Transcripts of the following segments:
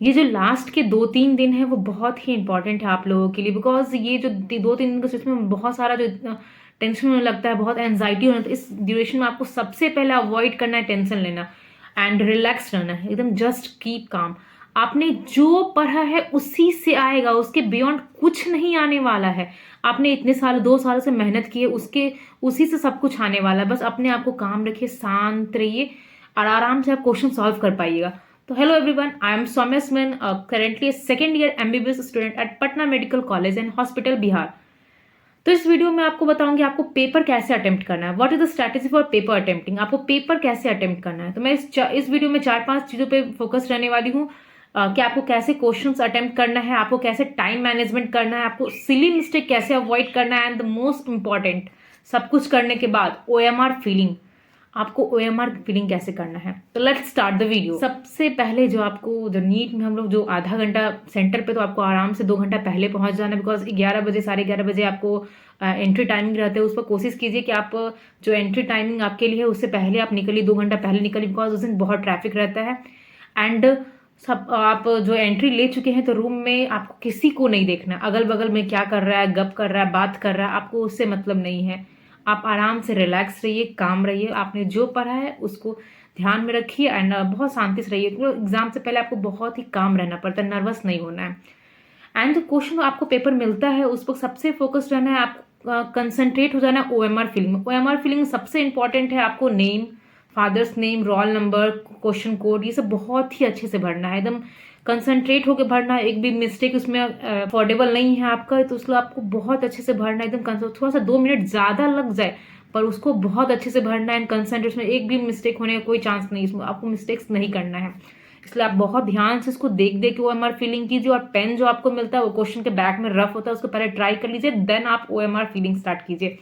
ये जो लास्ट के 2-3 दिन है वो बहुत ही इम्पोर्टेंट है आप लोगों के लिए, बिकॉज़ ये जो 2-3 दिन का सच में बहुत सारा जो इतना टेंशन होने लगता है, बहुत एंग्ज़ायटी होने लगता है। इस ड्यूरेशन में आपको सबसे पहले अवॉइड करना है टेंशन लेना एंड रिलैक्स रहना है, एकदम जस्ट कीप काम। आपने जो पढ़ा है उसी से आएगा, उसके बियॉन्ड कुछ नहीं आने वाला है। आपने इतने साल 2 साल से मेहनत की है, उसके उसी से सब कुछ आने वाला है। बस अपने आप को काम रखिए, शांत रहिए और आराम से आप क्वेश्चन सॉल्व कर पाइएगा। तो hello everyone, I am Soumya Suman, currently second year MBBS student at Patna medical college and hospital Bihar. तो इस वीडियो में आपको बताऊंगी आपको पेपर कैसे अटेम्प्ट करना है, what is the strategy for paper attempting, आपको पेपर कैसे अटेम्प्ट करना है। तो मैं इस वीडियो में 4-5 चीजों पे फोकस रहने वाली हूँ कि आपको कैसे क्वेश्चंस अटेम्प्ट करना है, आपको कैसे टाइम मैनेजमेंट करना है, आपको सिली मिस्टेक कैसे अवॉइड करना है, एंड द मोस्ट इंपॉर्टेंट, सब कुछ करने के बाद ओएमआर फीलिंग, आपको ओएमआर फीलिंग कैसे करना है। तो लेट्स स्टार्ट द वीडियो। सबसे पहले जो आपको जो नीट में हम लोग जो आधा घंटा सेंटर पे, तो आपको आराम से 2 घंटा पहले पहुंच जाना है, बिकॉज 11 बजे 11:30 बजे आपको एंट्री टाइमिंग रहते हैं। उस पर कोशिश कीजिए कि आप जो एंट्री टाइमिंग आपके लिए है उससे पहले आप निकलिए, 2 घंटा पहले निकलिए, बिकॉज उस दिन बहुत ट्रैफिक रहता है। एंड सब आप जो एंट्री ले चुके हैं तो रूम में आपको किसी को नहीं देखना, अगल बगल में क्या कर रहा है, गप कर रहा है, बात कर रहा है, आपको उससे मतलब नहीं है। आप आराम से रिलैक्स रहिए, काम रहिए, आपने जो पढ़ा है उसको ध्यान में रखिए एंड बहुत शांति से रहिए। तो एग्जाम से पहले आपको बहुत ही काम रहना पड़ता है, नर्वस नहीं होना है। एंड जो क्वेश्चन आपको पेपर मिलता है उस पर सबसे फोकस्ड रहना है, आप कंसंट्रेट हो जाना है ओएमआर फीलिंग में। ओएमआर फीलिंग सबसे इंपॉर्टेंट है, आपको name, father's name, roll number, question code, ये सब बहुत ही अच्छे से भरना है, एकदम कंसंट्रेट होकर भरना है। एक भी मिस्टेक उसमें अफोर्डेबल नहीं है आपका, तो उसको आपको बहुत अच्छे से भरना है, एकदम थोड़ा सा 2 मिनट ज़्यादा लग जाए पर उसको बहुत अच्छे से भरना है एंड कंसंट्रेट में, एक भी मिस्टेक होने का कोई चांस नहीं, इसमें आपको मिस्टेक्स नहीं करना है। इसलिए आप बहुत ध्यान से इसको देख देख के ओएमआर फीलिंग कीजिए, और पेन जो आपको मिलता है वो क्वेश्चन के बैक में रफ होता है, उसको पहले ट्राई कर लीजिए, देन आप ओएमआर फीलिंग स्टार्ट कीजिए।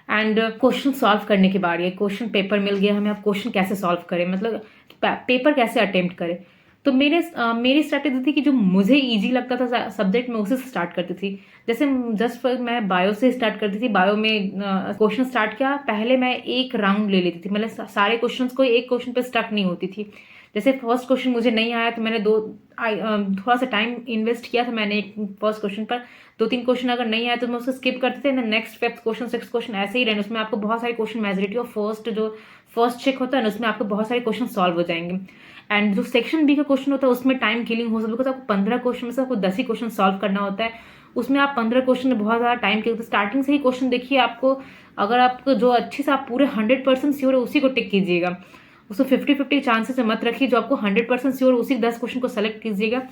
एंड क्वेश्चन सॉल्व करने के बाद, ये क्वेश्चन पेपर मिल गया हमें, आप क्वेश्चन कैसे सॉल्व करें, मतलब पेपर कैसे अटेम्प्ट करें। तो मेरी स्ट्रैटेजी थी कि जो मुझे इजी लगता था सब्जेक्ट में उसे से स्टार्ट करती थी। जैसे जस्ट मैं बायो से स्टार्ट करती थी, बायो में क्वेश्चन स्टार्ट किया, पहले मैं एक राउंड ले लेती थी, मतलब सारे क्वेश्चंस को एक क्वेश्चन पे स्टक नहीं होती थी। जैसे फर्स्ट क्वेश्चन मुझे नहीं आया तो मैंने थोड़ा सा टाइम इन्वेस्ट किया था मैंने एक फर्स्ट क्वेश्चन पर, 2-3 क्वेश्चन अगर नहीं आया तो मैं उसको स्किप करते थे, next 5th question 6th question ऐसे ही रहने, उसमें आपको बहुत सारे question majority of first check होता है ना, उसमें आपको बहुत सारे क्वेश्चन सॉल्व हो जाएंगे। एंड जो सेक्शन बी का क्वेश्चन होता है उसमें टाइम किलिंग हो सकता है, बिकॉज आपको 15 क्वेश्चन में से आपको 10 ही क्वेश्चन सॉल्व करना होता है, उसमें आप 15 क्वेश्चन में बहुत ज़्यादा टाइम किल, स्टार्टिंग से ही क्वेश्चन देखिए। आपको अगर आपको जो अच्छे से आप पूरे 100% श्योर है उसी को टिक कीजिएगा, उसको 50-50 चांसेस से मत रखिए, जो आपको 100% श्योर उसी 10 क्वेश्चन को सेलेक्ट कीजिएगा।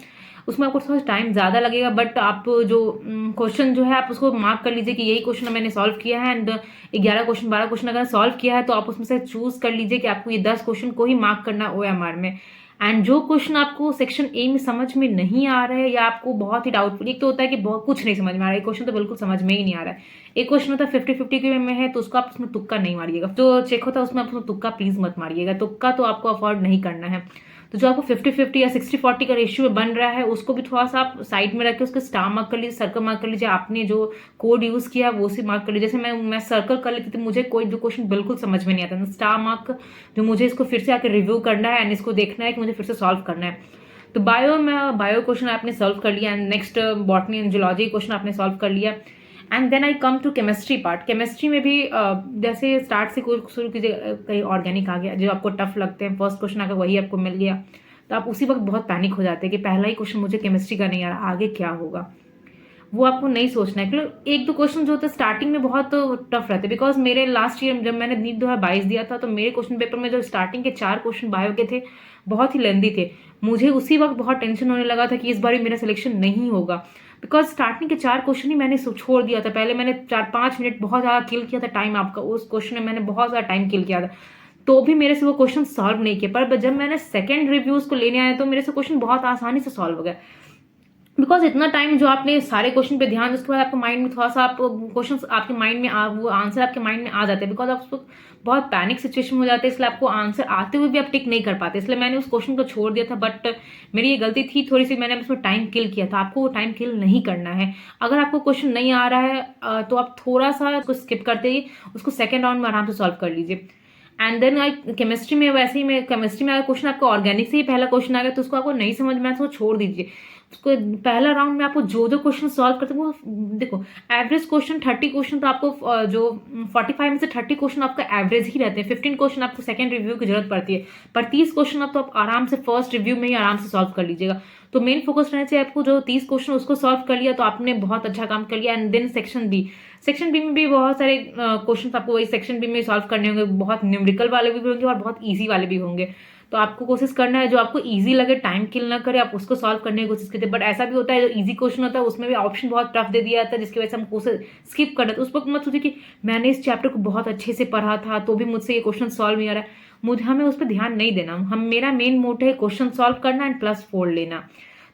उसमें आपको थोड़ा टाइम ज़्यादा लगेगा, बट आप जो क्वेश्चन जो है आप उसको मार्क कर लीजिए कि यही क्वेश्चन मैंने सॉल्व किया है, एंड 11 क्वेश्चन 12 क्वेश्चन अगर सॉल्व किया है तो आप उसमें से चूज कर लीजिए कि आपको ये 10 क्वेश्चन को ही मार्क करना ओएमआर में। एंड जो क्वेश्चन आपको सेक्शन ए में समझ में नहीं आ रहा है या आपको बहुत ही डाउटफुल, एक तो होता है कि बहुत कुछ नहीं समझ में आ रहा है, एक क्वेश्चन तो बिल्कुल समझ में ही नहीं आ रहा है, एक क्वेश्चन होता है 50-50 के में है तो उसको आप उसमें तुक्का नहीं मारिएगा, जो चेक होता है उसमें आप उसमें तुक्का प्लीज मत मारिएगा, तुक्का तो आपको अफोर्ड नहीं करना है। तो जो आपको 50-50 या 60-40 का रेशियो में बन रहा है उसको भी थोड़ा सा आप साइड में रख के उसके स्टार मार्क कर लीजिए, सर्कल मार्क कर लीजिए, आपने जो कोड यूज किया वो उसी मार्क कर लीजिए। जैसे मैं सर्कल कर लेती थी, मुझे कोई जो क्वेश्चन बिल्कुल समझ में नहीं आता, स्टार मार्क जो मुझे इसको फिर से आकर रिव्यू करना है एंड इसको देखना है कि मुझे फिर से सॉल्व करना है। तो बायो क्वेश्चन आपने सॉल्व कर लिया and next botany and zoology question आपने सॉल्व कर लिया। And then I come to chemistry part. Chemistry में भी जैसे स्टार्ट से शुरू कीजिए, कहीं ऑर्गेनिक आ गया जो आपको टफ लगते हैं, फर्स्ट क्वेश्चन अगर वही आपको मिल गया तो आप उसी वक्त बहुत पैनिक हो जाते हैं कि पहला ही क्वेश्चन मुझे केमिस्ट्री का नहीं आ रहा, आगे क्या होगा, वो आपको नहीं सोचना है। क्योंकि 1-2 क्वेश्चन जो होते हैं स्टार्टिंग में बहुत टफ रहते हैं, बिकॉज मेरे लास्ट ईयर जब मैंने नीट 2022 दिया था तो मेरे क्वेश्चन पेपर में जो स्टार्टिंग के 4 क्वेश्चन बायो के थे बहुत ही लेंदी थे, मुझे उसी वक्त बहुत टेंशन होने लगा था कि इस बार भी मेरा सिलेक्शन नहीं होगा, बिकॉज स्टार्टिंग के 4 क्वेश्चन ही मैंने छोड़ दिया था। पहले मैंने 4-5 मिनट बहुत ज़्यादा किल किया था टाइम, आपका उस क्वेश्चन में मैंने बहुत ज़्यादा टाइम किल किया था, तो भी मेरे से वो क्वेश्चन सॉल्व नहीं किए, पर जब मैंने सेकंड रिव्यूज को लेने आया तो मेरे से क्वेश्चन बहुत आसानी से सॉल्व हो गया, बिकॉज इतना टाइम जो आपने सारे क्वेश्चन पे ध्यान, उसके बाद आपको माइंड में थोड़ा सा आप क्वेश्चन आपके माइंड में वो आंसर आपके माइंड में आ जाते हैं, बिकॉज आप उसको बहुत पैनिक सिचुएशन में हो जाते हैं, इसलिए आपको आंसर आते हुए भी आप टिक नहीं कर पाते, इसलिए मैंने उस क्वेश्चन को छोड़ दिया था। बट मेरी ये गलती थी थोड़ी सी, मैंने उसमें टाइम किल किया था, आपको वो टाइम किल नहीं करना है। अगर आपको क्वेश्चन नहीं आ रहा है तो आप थोड़ा सा उसको स्किप करते ही उसको सेकेंड राउंड में आराम से सॉल्व कर लीजिए। एंड देन केमिस्ट्री में वैसे ही मैं केमिस्ट्री में अगर क्वेश्चन आपका ऑर्गेनिक से ही पहला क्वेश्चन आ गया तो उसको आपको नहीं समझ में आया तो छोड़ दीजिए। उसको पहला राउंड में आपको जो जो क्वेश्चन सॉल्व करते हैं वो देखो, एवरेज क्वेश्चन 30 क्वेश्चन तो आपको जो 45 में से 30 क्वेश्चन आपका एवरेज ही रहते हैं। 15 क्वेश्चन आपको सेकंड रिव्यू की जरूरत पड़ती है, पर 30 क्वेश्चन आप तो आप आराम से फर्स्ट रिव्यू में ही आराम से सॉल्व कर लीजिएगा। तो मेन फोकस रहना चाहिए आपको, जो 30 क्वेश्चन उसको सॉल्व कर लिया तो आपने बहुत अच्छा काम कर लिया। एंड देन सेक्शन बी में भी बहुत सारे क्वेश्चन आपको वही सेक्शन बी में सॉल्व करने होंगे। बहुत न्यूमेरिकल वाले भी होंगे और बहुत ईजी वाले भी होंगे। तो आपको कोशिश करना है जो आपको इजी लगे, टाइम किल ना करे, आप उसको सॉल्व करने की कोशिश कीजिए। बट ऐसा भी होता है जो इजी क्वेश्चन होता है उसमें भी ऑप्शन बहुत टफ दे दिया जाता है, जिसकी वजह से हम कोशिश स्किप कर रहे हैं। तो उस वक्त मत सोचिए कि मैंने इस चैप्टर को बहुत अच्छे से पढ़ा था तो भी मुझसे ये क्वेश्चन सॉल्व नहीं आ रहा है। मुझे हमें उस पर ध्यान नहीं देना। मेरा मेन मोटिव है क्वेश्चन सॉल्व करना एंड प्लस 4 लेना।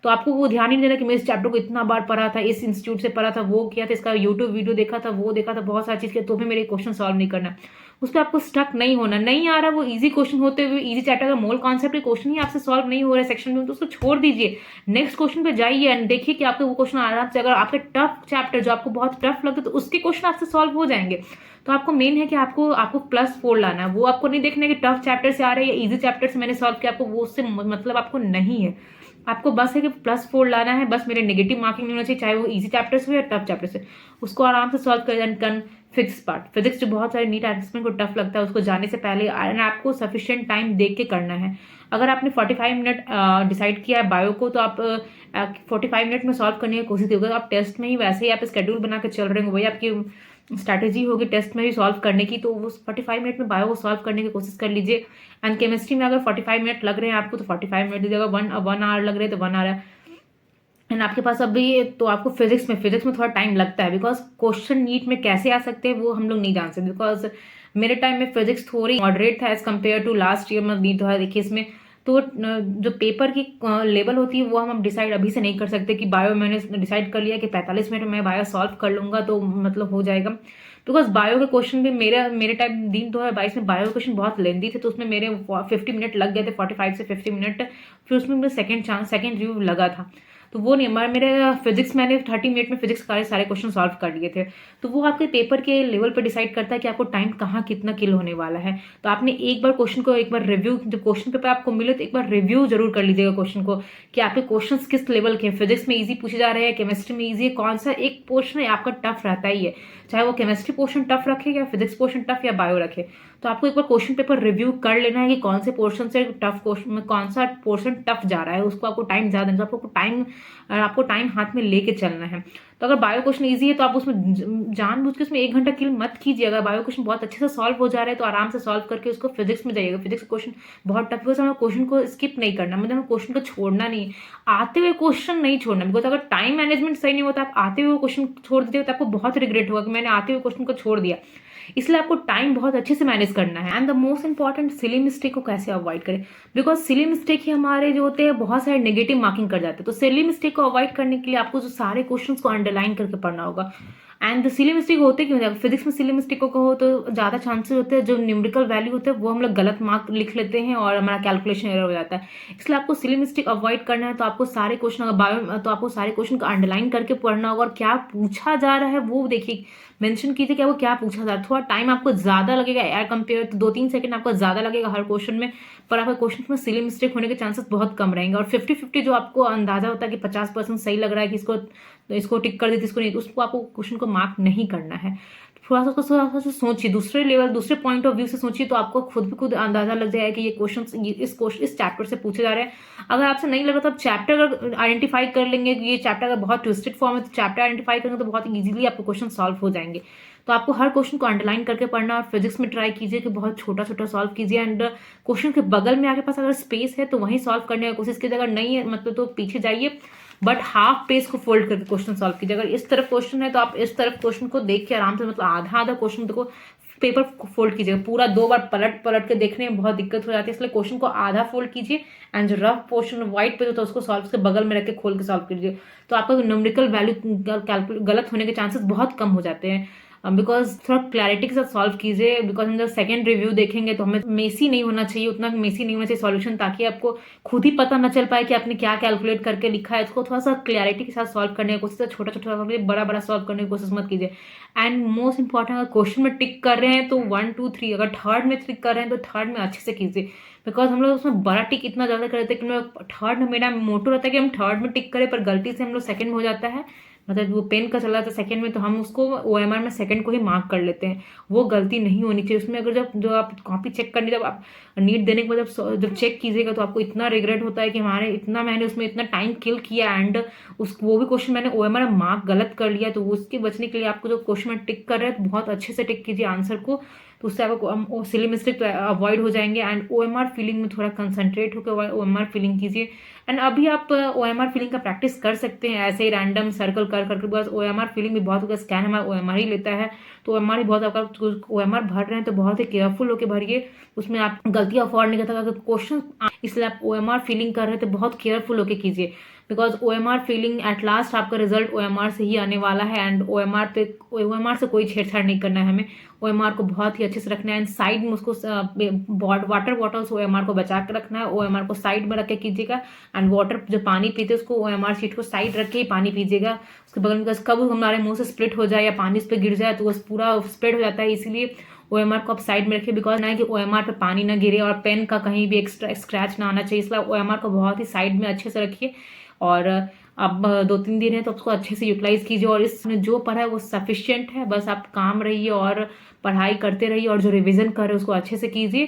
तो आपको वो ध्यान ही नहीं देना कि मैं इस चैप्टर को इतना बार पढ़ा था, इस इंस्टीट्यूट से पढ़ा था, वो किया था, इसका यूट्यूब वीडियो देखा था, वो देखा था, बहुत सारी चीज़ किया, तो भी मेरे क्वेश्चन सॉल्व नहीं करना। उस पर आपको स्टक नहीं होना। नहीं आ रहा वो इजी क्वेश्चन होते हुए, इजी चैप्टर का मोल कॉन्सेप्ट के क्वेश्चन ही आपसे सॉल्व नहीं हो रहा है सेक्शन में, तो उसको छोड़ दीजिए। नेक्स्ट क्वेश्चन पे जाइए एंड देखिए कि आपके वो क्वेश्चन आराम से, अगर आपके टफ चैप्टर जो आपको बहुत टफ लगता है तो उसके क्वेश्चन आपसे सॉल्व हो जाएंगे। तो आपको मेन है कि आपको आपको +4 लाना है। वो आपको नहीं देखना है कि टफ चैप्टर से आ रहे हैं या इजी चैप्टर से मैंने सॉल्व किया, आपको वो उससे मतलब आपको नहीं है। आपको बस है कि +4 लाना है। बस मेरे नेगेटिव मार्किंग नहीं होना चाहिए, चाहे वो इजी चैप्टर से हो या टफ चैप्टर से। उसको आराम से सॉल्व कर। फिजिक्स पार्ट, फिजिक्स जो बहुत सारे नीट एसेसमेंट को टफ लगता है, उसको जाने से पहले आपको सफिशिएंट टाइम देख के करना है। अगर आपने 45 मिनट डिसाइड किया है बायो को, तो आप 45 मिनट में सॉल्व करने की कोशिश कीजिएगा। आप टेस्ट में ही वैसे ही आप स्केड्यूल बना के चल रहे हो, वही आपकी स्ट्रैटेजी होगी टेस्ट में भी सॉल्व करने की। तो वो 45 मिनट में बायो को सॉल्व करने की कोशिश कर लीजिए। एंड केमिस्ट्री में अगर 45 मिनट लग रहे हैं आपको तो 45 मिनट दीजिएगा। 1 आवर लग रहे हैं तो 1 आवर। एंड आपके पास अभी तो आपको फिजिक्स में थोड़ा टाइम लगता है, बिकॉज क्वेश्चन नीट में कैसे आ सकते हैं वो हम लोग नहीं जान सकते। बिकॉज मेरे टाइम में फिजिक्स थोड़ी मॉडरेट था as compare to last year में नीट 2021 में। तो जो पेपर की लेवल होती है वो हम डिसाइड अभी से नहीं कर सकते कि बायो मैंने डिसाइड कर लिया कि 45 मिनट में मैं बायो सॉल्व कर लूंगा तो मतलब हो जाएगा। बिकॉज बायो के क्वेश्चन भी मेरे टाइम दिन 2022 में बायो के क्वेश्चन बहुत लेंदी थे, तो उसमें मेरे 50 मिनट लग गए थे, 45 से 50 मिनट। फिर उसमें मुझे सेकंड रिव्यू लगा था, तो वो नहीं। मेरे फिजिक्स मैंने 30 मिनट में फिजिक्स का सारे क्वेश्चन सॉल्व कर लिए थे। तो वो आपके पेपर के लेवल पर डिसाइड करता है कि आपको टाइम कहाँ कितना किल होने वाला है। तो आपने एक बार क्वेश्चन को एक बार रिव्यू, जब क्वेश्चन पेपर आपको मिले तो एक बार रिव्यू जरूर कर लीजिएगा क्वेश्चन को, कि आपके क्वेश्चन किस लेवल के हैं। फिजिक्स में ईजी पूछे जा रहे हैं, केमिस्ट्री में ईजी है, कौन सा एक पोर्शन है आपका टफ रहता ही है, चाहे वो केमिस्ट्री पोर्शन टफ रखे या फिजिक्स पोर्शन टफ या बायो रखे। तो आपको एक बार क्वेश्चन पेपर रिव्यू कर लेना है कि कौन से पोर्शन से टफ क्वेश्चन में कौन सा पोर्शन टफ जा रहा है, उसको आपको टाइम ज़्यादा देना, तो आपको टाइम हाथ में लेके चलना है। तो अगर बायो क्वेश्चन ईजी है तो आप उसमें जानबूझ के उसमें 1 घंटा किल मत कीजिए। अगर बायो क्वेश्चन बहुत अच्छे से सॉल्व हो जा रहे हैं तो आराम से सॉल्व करके उसको फिजिक्स में जाइएगा। फिजिक्स क्वेश्चन बहुत टफ है, हमें क्वेश्चन को स्किप नहीं करना, मतलब हमें क्वेश्चन को छोड़ना नहीं, आते हुए क्वेश्चन नहीं छोड़ना। बिकॉज अगर टाइम मैनेजमेंट सही नहीं होता, आप आते हुए क्वेश्चन छोड़ देते हो तो आपको बहुत रिग्रेट होगा कि मैंने आते हुए क्वेश्चन को छोड़ दिया। इसलिए आपको टाइम बहुत अच्छे से मैनेज करना है। And the most important, silly mistake को कैसे अवॉइड करें, बिकॉज सिली मिस्टेक ही हमारे जो होते हैं बहुत सारे नेगेटिव मार्किंग कर जाते हैं। तो सिली मिस्टेक को अवॉइड करने के लिए आपको जो सारे क्वेश्चंस को अंडरलाइन करके पढ़ना होगा। एंड सिली मिस्टेक होते क्यों हैं, फिजिक्स में सिली मिस्टेक को कहो तो ज़्यादा चांसेस होते हैं जो न्यूमेरिकल वैल्यू होते हैं वो हम लोग गलत मार्क लिख लेते हैं और हमारा कैलकुलेशन एरर हो जाता है। इसलिए आपको सिली मिस्टेक अवॉइड करना है। तो आपको सारे क्वेश्चन, अगर बायो तो आपको सारे क्वेश्चन को अंडरलाइन करके पढ़ना होगा, और क्या पूछा जा रहा है वो देखिए, मेंशन कीजिए कि वो क्या पूछा जा रहा है। थोड़ा टाइम आपको ज़्यादा लगेगा एयर कंपेयर तो 2-3 सेकंड आपको ज़्यादा लगेगा हर क्वेश्चन में, पर आपके क्वेश्चन में सिली मिस्टेक होने के चांसेस बहुत कम रहेंगे। और 50-50 जो आपको अंदाजा होता है कि 50% सही लग रहा है कि इसको टिक कर देती, इसको नहीं, उसको आपको क्वेश्चन को मार्क नहीं करना है। थोड़ा सा सोचिए, दूसरे पॉइंट ऑफ व्यू से सोचिए, तो आपको खुद अंदाजा लग जाएगा कि ये क्वेश्चन इस चैप्टर से पूछे जा रहे हैं। अगर आपसे नहीं लग रहा तो आप चैप्टर अगर आइडेंटिफाई कर लेंगे कि ये चैप्टर अगर बहुत ट्विस्टेड फॉर्म है तो चैप्टर आइडेंटिफाई करेंगे तो बहुत इजीली आपको क्वेश्चन सॉल्व हो जाएंगे। तो आपको हर क्वेश्चन को अंडरलाइन करके पढ़ना, और फिजिक्स में ट्राई कीजिए कि बहुत छोटा सॉल्व कीजिए। एंड क्वेश्चन के बगल में आपके पास अगर स्पेस है तो वहीं सॉल्व करने की कोशिश कीजिए, अगर नहीं है मतलब तो पीछे जाइए, बट हाफ पेज को फोल्ड करके क्वेश्चन सॉल्व कीजिए। अगर इस तरफ क्वेश्चन है तो आप इस तरफ क्वेश्चन को देख के आराम से, मतलब आधा क्वेश्चन को पेपर फोल्ड कीजिएगा। पूरा 2 बार पलट के देखने में बहुत दिक्कत हो जाती है, इसलिए क्वेश्चन को आधा फोल्ड कीजिए एंड जो रफ पोर्शन व्हाइट पेज होता है उसको सॉल्व के बगल में रख के खोल के सॉल्व कीजिए। तो आपका न्यूमेरिकल वैल्यू गलत होने के चांसेस बहुत कम हो जाते हैं। बिकॉज़ थोड़ा क्लैरिटी के साथ सॉल्व कीजिए, बिकॉज़ हम जब सेकंड रिव्यू देखेंगे तो हमें मेसी नहीं होना चाहिए, उतना मेसी नहीं होना चाहिए सॉल्यूशन, ताकि आपको खुद ही पता ना चल पाए कि आपने क्या कैलकुलेट करके लिखा है। इसको थोड़ा-सा क्लैरिटी के साथ सॉल्व करने की कोशिश कीजिए, छोटा-छोटा बड़ा-बड़ा सॉल्व करने की कोशिश मत कीजिए। एंड मोस्ट इम्पोर्टेंट, अगर क्वेश्चन में टिक कर रहे हैं तो 1, 2, 3, अगर थर्ड में टिक कर रहे हैं तो थर्ड में अच्छे से कीजिए। बिकॉज़ हम लोग उसमें बड़ा टिक इतना ज़्यादा कर देते हैं कि हम लोग थर्ड में, मेरा मोटो रहता है कि हम थर्ड में टिक करें, पर गलती से हम लोग सेकंड में हो जाता है। मतलब वो पेन का चला जाता है सेकंड में, तो हम उसको ओएमआर में सेकंड को ही मार्क कर लेते हैं। वो गलती नहीं होनी चाहिए उसमें। अगर जब जो आप कॉपी चेक करने, जब आप नीट देने के बाद जब चेक कीजिएगा तो आपको इतना रिग्रेट होता है कि हमारे इतना, मैंने उसमें इतना टाइम किल किया एंड उस वो भी क्वेश्चन मैंने ओएमआर में मार्क गलत कर लिया। तो उसके बचने के लिए आपको जो क्वेश्चन में टिक कर रहे हैं तो बहुत अच्छे से टिक कीजिए आंसर को, तो उससे आपको सिली मिस्टेक अवॉइड हो जाएंगे। एंड ओएमआर फीलिंग में थोड़ा कंसंट्रेट होकर ओएमआर फीलिंग कीजिए। एंड अभी आप ओएमआर फीलिंग का प्रैक्टिस कर सकते हैं ऐसे ही रैंडम सर्कल कर करके, बस ओएमआर फीलिंग भी बहुत होगा, स्कैन हमारा ओएमआर ही लेता है। तो ओएमआर ही बहुत, आपका ओएमआर भर रहे हैं तो बहुत ही केयरफुल होकर भरिए, उसमें आप गलतियां अफोर्ड नहीं करता। अगर क्वेश्चन, इसलिए आप ओएमआर फीलिंग कर रहे हैं तो बहुत केयरफुल होकर कीजिए, because OMR feeling at last आपका रिजल्ट ओएमआर से ही आने वाला है। एंड ओएमआर से कोई छेड़छाड़ नहीं करना है हमें, ओएमआर को बहुत ही अच्छे से रखना है। एंड साइड में उसको वाटर बॉटल्स ओएमआर को बचा के रखना है, ओएमआर को साइड में रख के कीजिएगा। एंड वाटर जो पानी पीते हैं उसको ओएमआर शीट को साइड रख के ही पानी पीजिएगा, उसके बगल में, कब हमारे मुंह से स्प्लिट हो जाए या पानी उस पर गिर जाए तो वो पूरा स्प्रेड हो जाता है। इसीलिए ओएमआर को आप साइड में रखिए, बिकॉज ना है कि ओएमआर पे पानी ना गिरे और पेन का कहीं भी एक्स्ट्रा स्क्रैच ना आना चाहिए, इसलिए ओएमआर को बहुत ही साइड में अच्छे से रखिए। और अब 2-3 दिन है तो उसको अच्छे से यूटिलाइज कीजिए, और इसमें जो पढ़ा है वो सफिशिएंट है, बस आप काम रहिए और पढ़ाई करते रहिए, और जो रिवीजन कर रहे हैं उसको अच्छे से कीजिए।